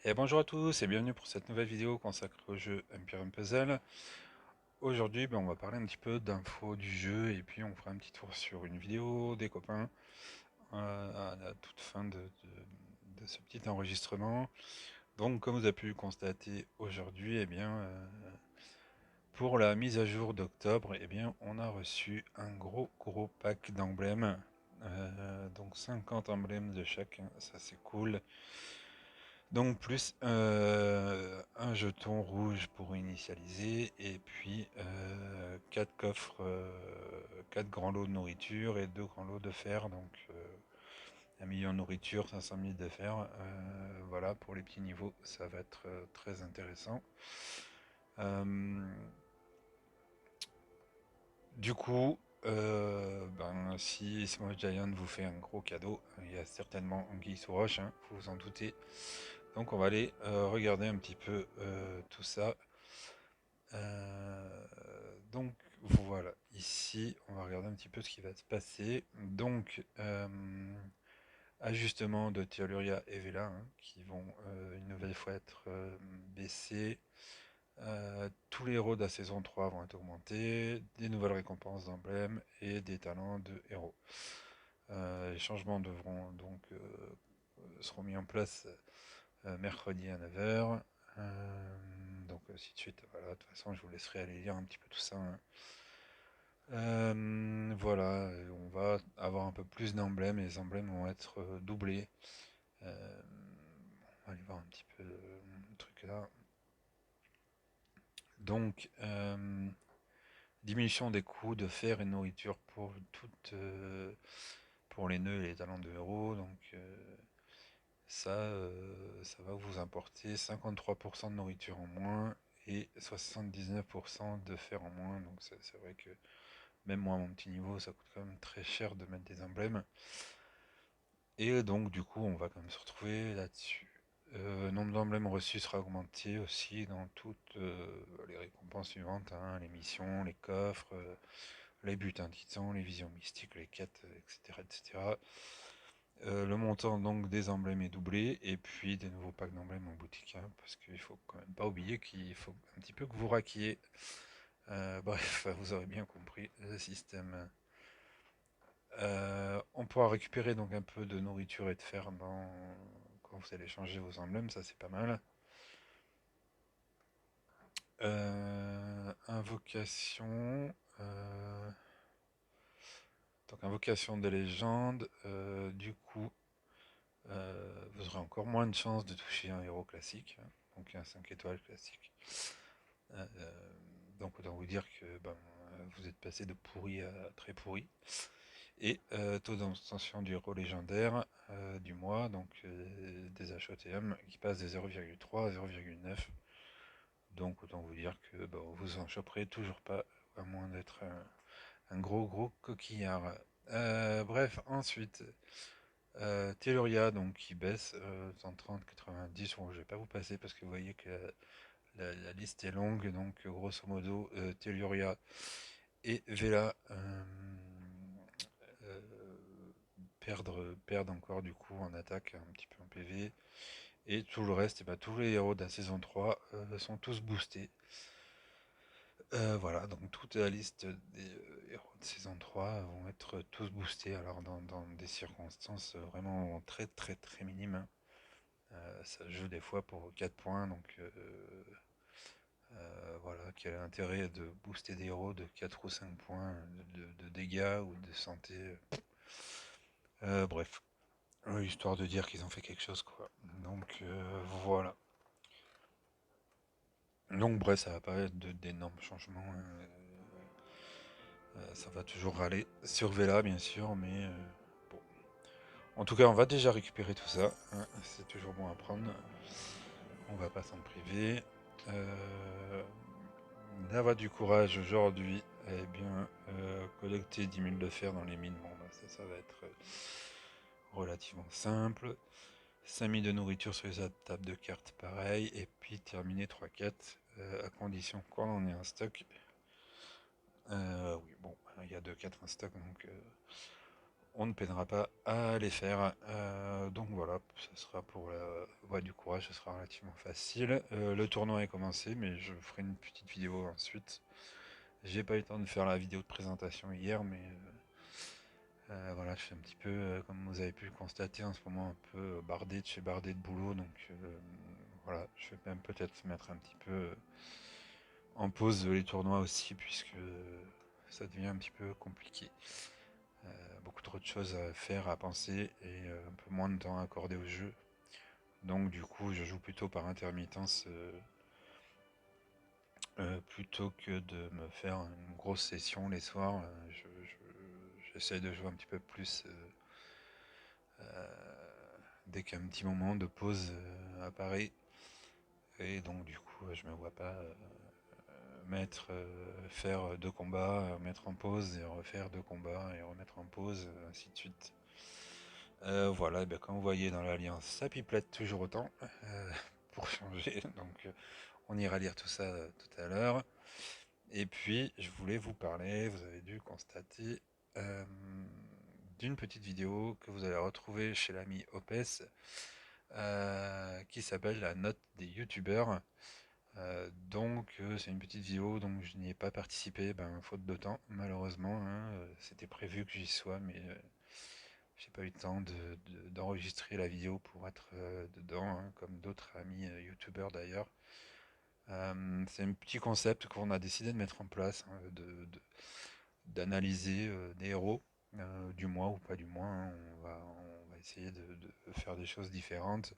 Et bonjour à tous et bienvenue pour cette nouvelle vidéo consacrée au jeu Empyrean Puzzle. Aujourd'hui, on va parler un petit peu d'infos du jeu et puis on fera un petit tour sur une vidéo des copains à la toute fin de ce petit enregistrement. Donc, comme vous avez pu le constater aujourd'hui, pour la mise à jour d'octobre, on a reçu un gros pack d'emblèmes. Donc 50 emblèmes de chacun, ça c'est cool. Donc plus un jeton rouge pour initialiser et puis 4 coffres, 4 grands lots de nourriture et 2 grands lots de fer. Donc 1 million de nourriture, 500 000 de fer. Voilà, pour les petits niveaux, ça va être très intéressant. Euh, du coup, si Small Giant vous fait un gros cadeau, il y a certainement Anguille sous roche, hein, vous vous en doutez. Donc on va aller regarder un petit peu tout ça. Donc voilà, ici on va regarder un petit peu ce qui va se passer. Donc ajustement de Théoluria et Vela qui vont une nouvelle fois être baissés. Tous les héros de la saison 3 vont être augmentés, des nouvelles récompenses d'emblèmes et des talents de héros. Les changements devront donc seront mis en place mercredi à 9h. Donc ainsi de suite. Voilà, de toute façon, je vous laisserai aller lire un petit peu tout ça, hein. Voilà, on va avoir un peu plus d'emblèmes et les emblèmes vont être doublés. Euh, on va aller voir un petit peu le truc là. Donc, diminution des coûts de fer et de nourriture pour les nœuds et les talents de héros. Donc, ça va vous importer 53% de nourriture en moins et 79% de fer en moins. Donc c'est vrai que même moi à mon petit niveau ça coûte quand même très cher de mettre des emblèmes. Et donc du coup on va quand même se retrouver là-dessus. Le nombre d'emblèmes reçus sera augmenté aussi dans toutes les récompenses suivantes, hein, les missions, les coffres, les butins titans, les visions mystiques, les quêtes, etc. etc. Le montant donc des emblèmes est doublé et puis des nouveaux packs d'emblèmes en boutique, hein, parce qu'il faut quand même pas oublier qu'il faut un petit peu que vous raquiez. Bref, vous aurez bien compris le système. On pourra récupérer donc un peu de nourriture et de fer quand vous allez changer vos emblèmes, ça c'est pas mal. Invocation. Donc invocation des légendes. Du coup, vous aurez encore moins de chances de toucher un héros classique, hein, donc un 5 étoiles classique. Euh, donc autant vous dire que vous êtes passé de pourri à très pourri. Et taux d'obtention du héros légendaire du mois, donc des HOTM qui passe de 0,3 à 0,9. Donc autant vous dire que vous en choperez toujours pas, à moins d'être un gros coquillard. Bref, ensuite, Telluria donc qui baisse 130, 90. Bon, je vais pas vous passer parce que vous voyez que la liste est longue, donc grosso modo, Telluria et Vela euh, perdent encore du coup en attaque, un petit peu en PV. Et tout le reste, tous les héros de la saison 3 sont tous boostés. Voilà, donc toute la liste des héros de saison 3 vont être tous boostés, alors dans des circonstances vraiment très minimes, hein. Ça joue des fois pour 4 points, donc voilà, quel intérêt de booster des héros de 4 ou 5 points de dégâts ou de santé. Bref, histoire de dire qu'ils ont fait quelque chose, quoi. Donc voilà. Donc bref, ça va pas être d'énormes changements, hein. Ça va toujours aller sur Vela, bien sûr, mais bon. En tout cas, on va déjà récupérer tout ça, hein. C'est toujours bon à prendre. On va pas s'en priver. La voie du courage aujourd'hui, collecter 10 000 de fer dans les mines. Bon, ça va être relativement simple. 5 000 de nourriture sur les tables de cartes, pareil. Et puis terminer 3 quêtes, à condition qu'on en ait un stock. Oui, bon, il y a 2 4 en stock, donc on ne peinera pas à les faire. Donc voilà, hop, ce sera pour la voie du courage, ce sera relativement facile. Le tournoi est commencé, mais je ferai une petite vidéo ensuite. J'ai pas eu le temps de faire la vidéo de présentation hier, mais voilà, je suis un petit peu, comme vous avez pu le constater en ce moment, un peu bardé de chez bardé de boulot, donc voilà, je vais même peut-être mettre un petit peu en pause les tournois aussi, puisque ça devient un petit peu compliqué. Beaucoup trop de choses à faire, à penser, et un peu moins de temps accordé au jeu. Donc du coup, je joue plutôt par intermittence, plutôt que de me faire une grosse session les soirs. J'essaie de jouer un petit peu plus dès qu'un petit moment de pause apparaît. Et donc du coup, je me vois pas faire deux combats, mettre en pause et refaire deux combats et remettre en pause, ainsi de suite. Voilà, et bien comme vous voyez dans l'alliance, ça pipelette toujours autant, pour changer, donc on ira lire tout ça tout à l'heure. Et puis, je voulais vous parler, vous avez dû constater, euh, d'une petite vidéo que vous allez retrouver chez l'ami Opes, qui s'appelle la note des youtubeurs. C'est une petite vidéo, donc je n'y ai pas participé, faute de temps, malheureusement, hein. C'était prévu que j'y sois, mais j'ai pas eu le temps d'enregistrer la vidéo pour être dedans, hein, comme d'autres amis youtubeurs d'ailleurs. C'est un petit concept qu'on a décidé de mettre en place, hein, d'analyser des héros, du mois ou pas du mois, hein. On va essayer de faire des choses différentes.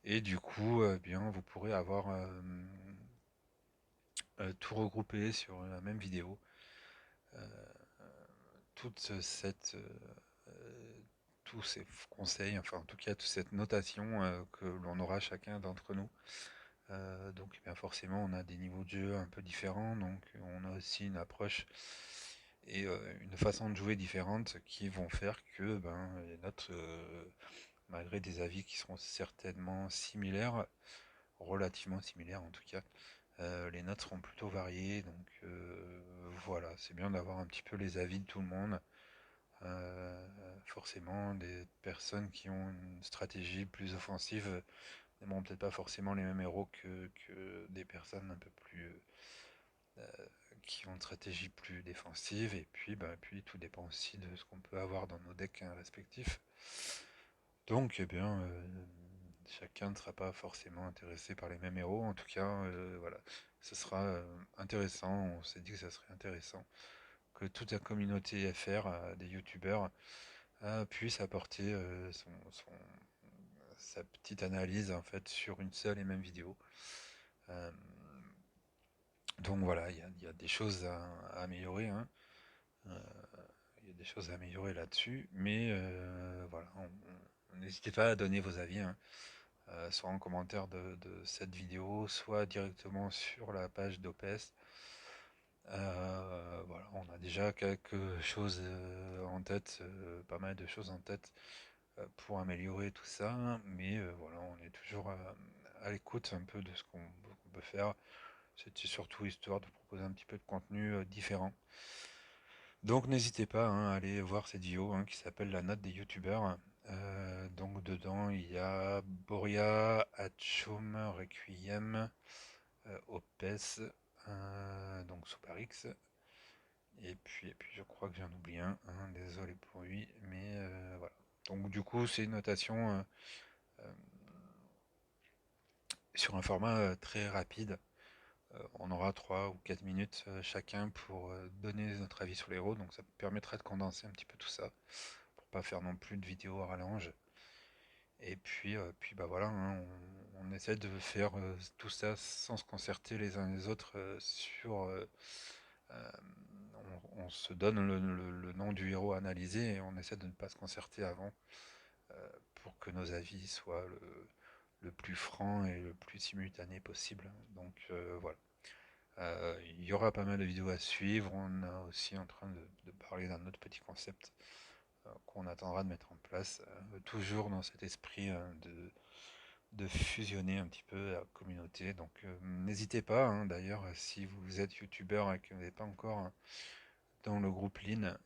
Et du coup, bien, vous pourrez avoir tout regroupé sur la même vidéo. Toute cette, tous ces conseils, enfin en tout cas toute cette notation que l'on aura chacun d'entre nous. Donc eh bien forcément on a des niveaux de jeu un peu différents, donc on a aussi une approche et une façon de jouer différente qui vont faire que les notes, malgré des avis qui seront certainement similaires, relativement similaires en tout cas, les notes seront plutôt variées, donc voilà, c'est bien d'avoir un petit peu les avis de tout le monde. Forcément, des personnes qui ont une stratégie plus offensive n'aimeront peut-être pas forcément les mêmes héros que des personnes un peu plus qui ont une stratégie plus défensive. Et puis tout dépend aussi de ce qu'on peut avoir dans nos decks, hein, respectifs. Donc, eh bien, chacun ne sera pas forcément intéressé par les mêmes héros. En tout cas, voilà, ce sera intéressant. On s'est dit que ça serait intéressant que toute la communauté FR, des youtubeurs, puisse apporter sa petite analyse en fait sur une seule et même vidéo. Euh, donc voilà, il y a des choses à améliorer, hein. Euh, il y a des choses à améliorer là-dessus, mais voilà, n'hésitez pas à donner vos avis, hein, soit en commentaire de cette vidéo, soit directement sur la page d'OPS. Voilà, on a déjà quelque chose en tête, pas mal de choses en tête pour améliorer tout ça, mais voilà, on est toujours à l'écoute un peu de ce qu'on peut faire. C'était surtout histoire de proposer un petit peu de contenu différent. Donc n'hésitez pas, hein, à aller voir cette vidéo, hein, qui s'appelle la note des youtubeurs. Donc dedans il y a Boria, Hatchoum, Requiem, Opes, donc Soparix, et puis je crois que j'en oublie un, hein, désolé pour lui, mais voilà. Donc du coup c'est une notation euh, sur un format très rapide. On aura 3 ou 4 minutes chacun pour donner notre avis sur les héros, donc ça permettra de condenser un petit peu tout ça, pour pas faire non plus de vidéos à rallonge. Et puis voilà, hein, on essaie de faire tout ça sans se concerter les uns les autres euh, on se donne le nom du héros analysé et on essaie de ne pas se concerter avant, pour que nos avis soient le plus franc et le plus simultané possible. Donc voilà. Il y aura pas mal de vidéos à suivre. On est aussi en train de parler d'un autre petit concept qu'on attendra de mettre en place, toujours dans cet esprit de fusionner un petit peu la communauté. Donc n'hésitez pas, hein, d'ailleurs, si vous êtes youtubeur et que vous n'êtes pas encore, hein, dans le groupe Lean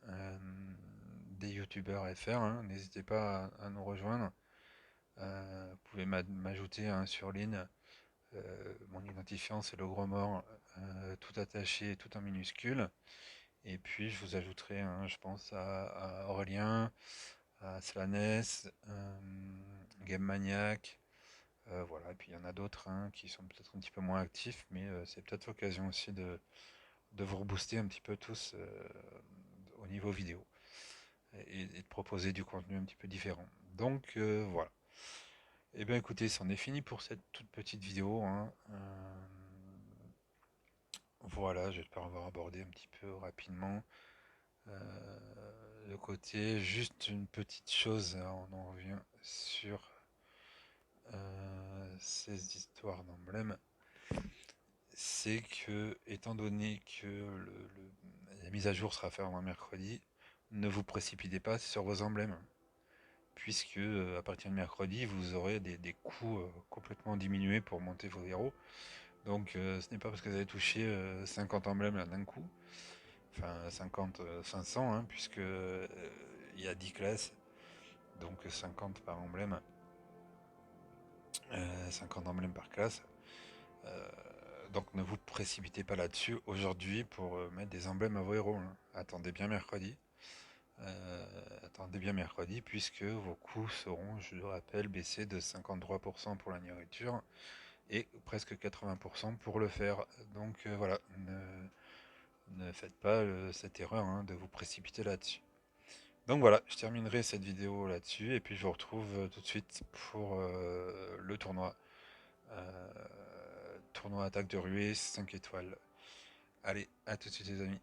des youtubeurs FR, hein, n'hésitez pas à nous rejoindre. m'ajouter hein, sur LIN. Mon identifiant, c'est le gros mort, tout attaché, tout en minuscule. Et puis je vous ajouterai, hein, je pense, à Aurélien, à Slanes, Game Maniac, voilà. Et puis il y en a d'autres hein, qui sont peut-être un petit peu moins actifs, mais c'est peut-être l'occasion aussi de vous rebooster un petit peu tous au niveau vidéo et de proposer du contenu un petit peu différent. Donc voilà. Et bien écoutez, c'en est fini pour cette toute petite vidéo, hein. Voilà, j'espère avoir abordé un petit peu rapidement le côté. Juste une petite chose, hein, on en revient sur ces histoires d'emblèmes. C'est que, étant donné que la mise à jour sera faite un mercredi, ne vous précipitez pas sur vos emblèmes, puisque à partir de mercredi, vous aurez des coûts complètement diminués pour monter vos héros. Donc ce n'est pas parce que vous avez touché 50 emblèmes là d'un coup, enfin 50, 500, hein, puisque il y a 10 classes, donc 50 par emblème, 50 emblèmes par classe. Euh, donc ne vous précipitez pas là-dessus aujourd'hui pour mettre des emblèmes à vos héros, hein. Attendez bien mercredi. Attendez bien mercredi, puisque vos coûts seront, je le rappelle, baissés de 53% pour la nourriture et presque 80% pour le faire. Donc voilà, ne faites pas cette erreur hein, de vous précipiter là-dessus. Donc voilà, je terminerai cette vidéo là-dessus et puis je vous retrouve tout de suite pour le tournoi. Tournoi attaque de ruée 5 étoiles. Allez, à tout de suite les amis.